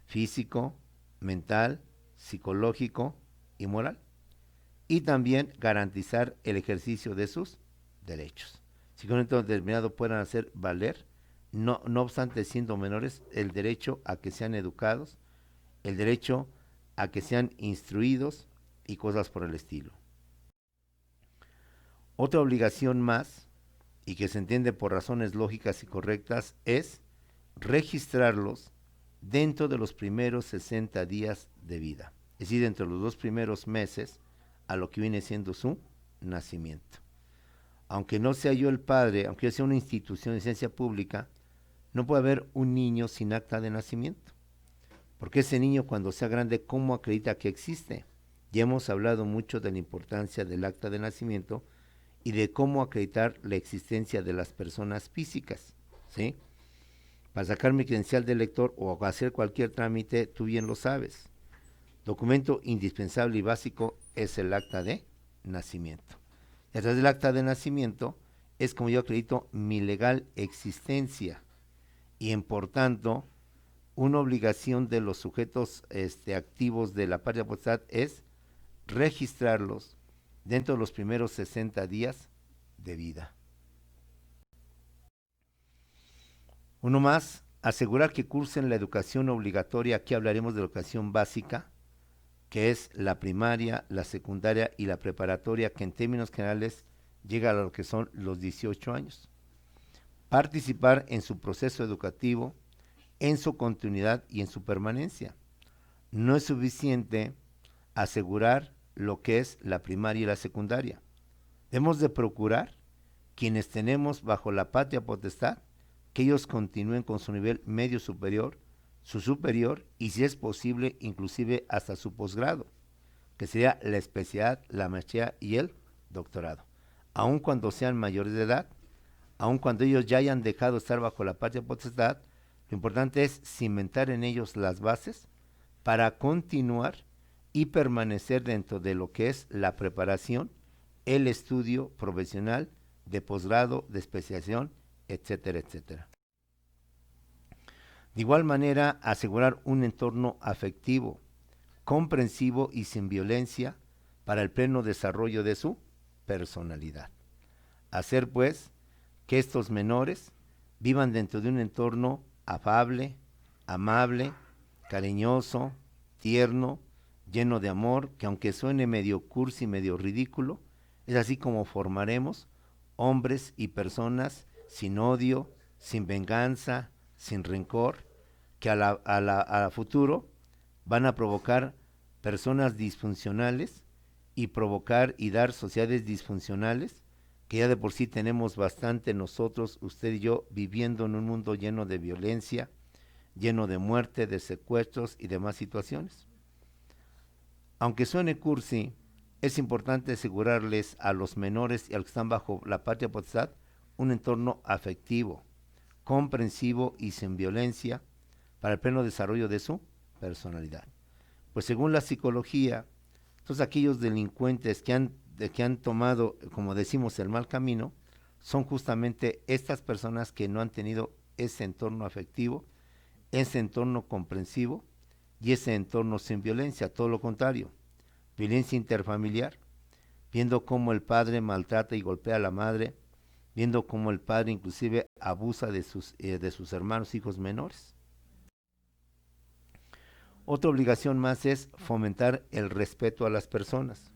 físico, mental, psicológico y moral. y también garantizar el ejercicio de sus derechos. Si con un momento determinado puedan hacer valer, no obstante siendo menores, el derecho a que sean educados, el derecho a que sean instruidos y cosas por el estilo. Otra obligación más, y que se entiende por razones lógicas y correctas, es registrarlos dentro de los primeros 60 días de vida, es decir, dentro de los 2 primeros meses a lo que viene siendo su nacimiento. Aunque no sea yo el padre, aunque yo sea una institución de ciencia pública, no puede haber un niño sin acta de nacimiento, porque ese niño cuando sea grande, ¿cómo acredita que existe? Ya hemos hablado mucho de la importancia del acta de nacimiento y de cómo acreditar la existencia de las personas físicas, ¿sí? Para sacar mi credencial de lector o hacer cualquier trámite, tú bien lo sabes. Documento indispensable y básico es el acta de nacimiento. Y a través del acta de nacimiento es como yo acredito mi legal existencia y por tanto una obligación de los sujetos activos de la patria potestad es registrarlos dentro de los primeros 60 días de vida. Uno más, asegurar que cursen la educación obligatoria. Aquí hablaremos de la educación básica, que es la primaria, la secundaria y la preparatoria, que en términos generales llega a lo que son los 18 años. Participar en su proceso educativo, en su continuidad y en su permanencia. No es suficiente asegurar lo que es la primaria y la secundaria. Debemos de procurar, quienes tenemos bajo la patria potestad, que ellos continúen con su nivel medio superior, su superior y si es posible inclusive hasta su posgrado, que sería la especialidad, la maestría y el doctorado. Aun cuando sean mayores de edad, aun cuando ellos ya hayan dejado de estar bajo la patria potestad, lo importante es cimentar en ellos las bases para continuar y permanecer dentro de lo que es la preparación, el estudio profesional de posgrado, de especialización, etcétera, etcétera. De igual manera, asegurar un entorno afectivo, comprensivo y sin violencia para el pleno desarrollo de su personalidad. Hacer, pues, que estos menores vivan dentro de un entorno afable, amable, cariñoso, tierno, lleno de amor, que aunque suene medio cursi, medio ridículo, es así como formaremos hombres y personas sin odio, sin venganza, sin rencor, que a futuro van a provocar personas disfuncionales y provocar y dar sociedades disfuncionales, que ya de por sí tenemos bastante nosotros, usted y yo, viviendo en un mundo lleno de violencia, lleno de muerte, de secuestros y demás situaciones. Aunque suene cursi, es importante asegurarles a los menores y a los que están bajo la patria potestad un entorno afectivo, comprensivo y sin violencia para el pleno desarrollo de su personalidad. Pues según la psicología, todos aquellos delincuentes que han tomado, como decimos, el mal camino, son justamente estas personas que no han tenido ese entorno afectivo, ese entorno comprensivo y ese entorno sin violencia, todo lo contrario, violencia interfamiliar, viendo cómo el padre maltrata y golpea a la madre, viendo cómo el padre inclusive abusa de sus hermanos, hijos menores. Otra obligación más es fomentar el respeto a las personas.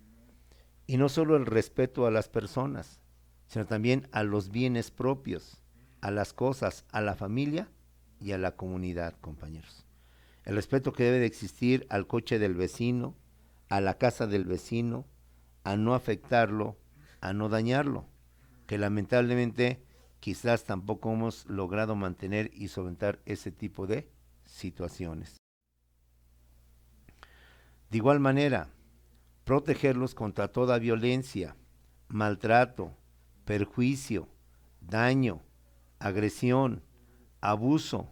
Y no solo el respeto a las personas, sino también a los bienes propios, a las cosas, a la familia y a la comunidad, compañeros. El respeto que debe de existir al coche del vecino, a la casa del vecino, a no afectarlo, a no dañarlo, que lamentablemente quizás tampoco hemos logrado mantener y solventar ese tipo de situaciones. De igual manera, protegerlos contra toda violencia, maltrato, perjuicio, daño, agresión, abuso,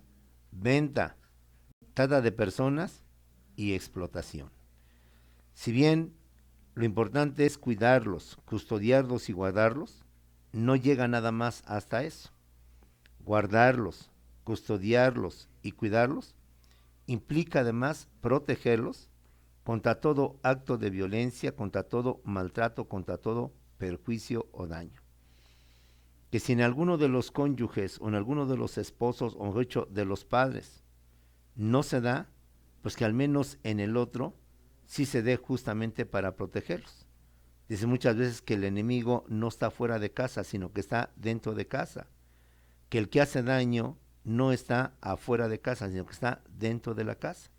venta, trata de personas y explotación. Si bien lo importante es cuidarlos, custodiarlos y guardarlos, no llega nada más hasta eso. Guardarlos, custodiarlos y cuidarlos implica además protegerlos contra todo acto de violencia, contra todo maltrato, contra todo perjuicio o daño. Que si en alguno de los cónyuges o en alguno de los esposos o mejor dicho de los padres no se da, pues que al menos en el otro sí se dé justamente para protegerlos. Dice muchas veces que el enemigo no está fuera de casa, sino que está dentro de casa. Que el que hace daño no está afuera de casa, sino que está dentro de la casa.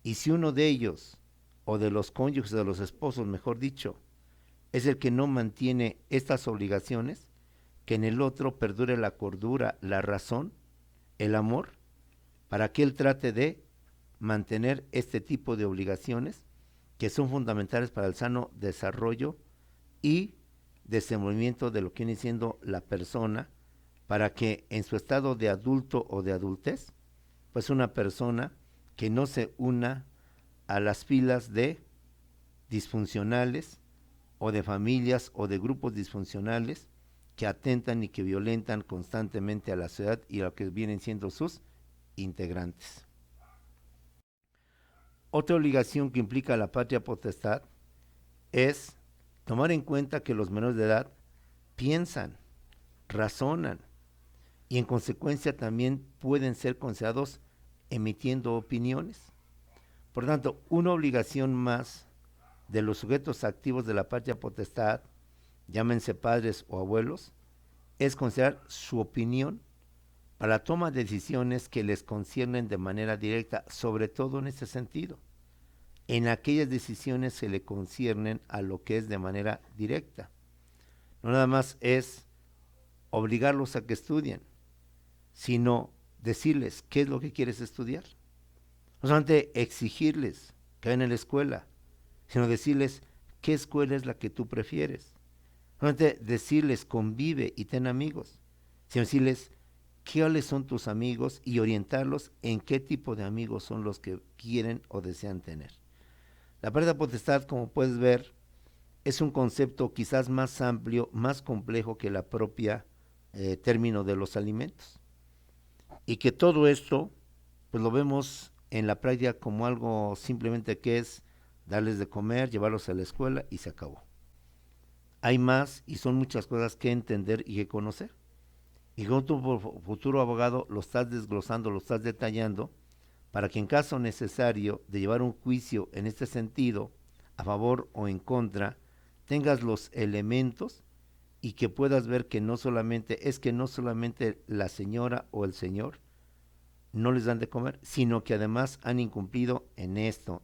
Y si uno de ellos, o de los cónyuges, de los esposos, mejor dicho, es el que no mantiene estas obligaciones, que en el otro perdure la cordura, la razón, el amor, para que él trate de mantener este tipo de obligaciones que son fundamentales para el sano desarrollo y desenvolvimiento de lo que viene siendo la persona, para que en su estado de adulto o de adultez, pues una persona que no se una a las filas de disfuncionales o de familias o de grupos disfuncionales que atentan y que violentan constantemente a la sociedad y a lo que vienen siendo sus integrantes. Otra obligación que implica la patria potestad es tomar en cuenta que los menores de edad piensan, razonan y en consecuencia también pueden ser considerados emitiendo opiniones. Por tanto, una obligación más de los sujetos activos de la patria potestad, llámense padres o abuelos, es considerar su opinión para la toma de decisiones que les conciernen de manera directa, sobre todo en este sentido. En aquellas decisiones se le conciernen a lo que es de manera directa. No nada más es obligarlos a que estudien, sino decirles qué es lo que quieres estudiar. No solamente exigirles que vayan a la escuela, sino decirles qué escuela es la que tú prefieres. No solamente decirles convive y ten amigos, sino decirles cuáles son tus amigos y orientarlos en qué tipo de amigos son los que quieren o desean tener. La patria potestad, como puedes ver, es un concepto quizás más amplio, más complejo que la propia término de los alimentos. Y que todo esto, pues lo vemos en la práctica como algo simplemente que es darles de comer, llevarlos a la escuela y se acabó. Hay más y son muchas cosas que entender y que conocer. Y con tu futuro abogado lo estás desglosando, lo estás detallando, para que en caso necesario de llevar un juicio en este sentido, a favor o en contra, tengas los elementos y que puedas ver que no solamente la señora o el señor no les dan de comer, sino que además han incumplido en esto,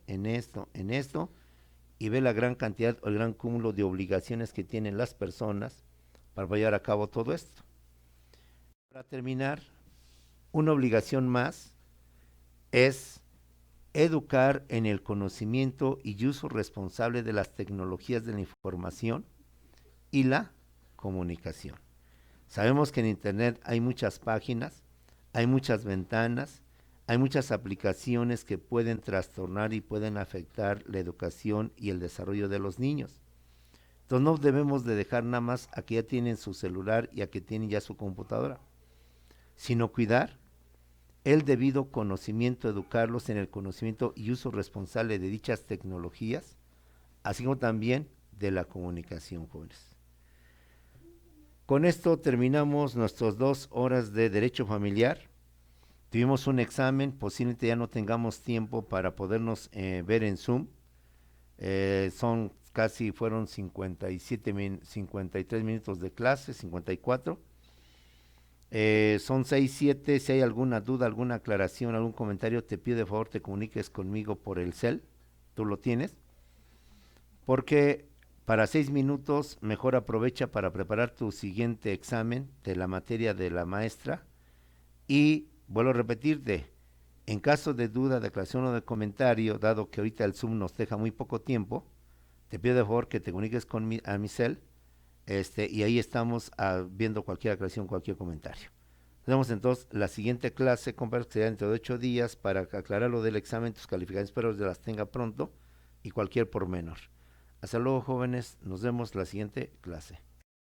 y ve la gran cantidad o el gran cúmulo de obligaciones que tienen las personas para llevar a cabo todo esto. Para terminar, una obligación más es educar en el conocimiento y uso responsable de las tecnologías de la información y la comunicación. Sabemos que en Internet hay muchas páginas, hay muchas ventanas, hay muchas aplicaciones que pueden trastornar y pueden afectar la educación y el desarrollo de los niños. Entonces no debemos de dejar nada más a que ya tienen su celular y a que tienen ya su computadora, sino cuidar el debido conocimiento, educarlos en el conocimiento y uso responsable de dichas tecnologías, así como también de la comunicación, jóvenes. Con esto terminamos nuestras 2 horas de Derecho Familiar. Tuvimos un examen, posiblemente ya no tengamos tiempo para podernos ver en Zoom. Fueron 53 minutos de clase, 54. Son 6, 7, si hay alguna duda, alguna aclaración, algún comentario, te pido de favor te comuniques conmigo por el cel, tú lo tienes, porque para 6 minutos mejor aprovecha para preparar tu siguiente examen de la materia de la maestra y vuelvo a repetirte, en caso de duda, de aclaración o de comentario, dado que ahorita el Zoom nos deja muy poco tiempo, te pido de favor que te comuniques a mi cel, y ahí estamos viendo cualquier aclaración, cualquier comentario. Tenemos entonces la siguiente clase, compañeros, que será dentro de 8 días para aclarar lo del examen, tus calificaciones, espero que las tenga pronto y cualquier pormenor. Hasta luego, jóvenes, nos vemos la siguiente clase.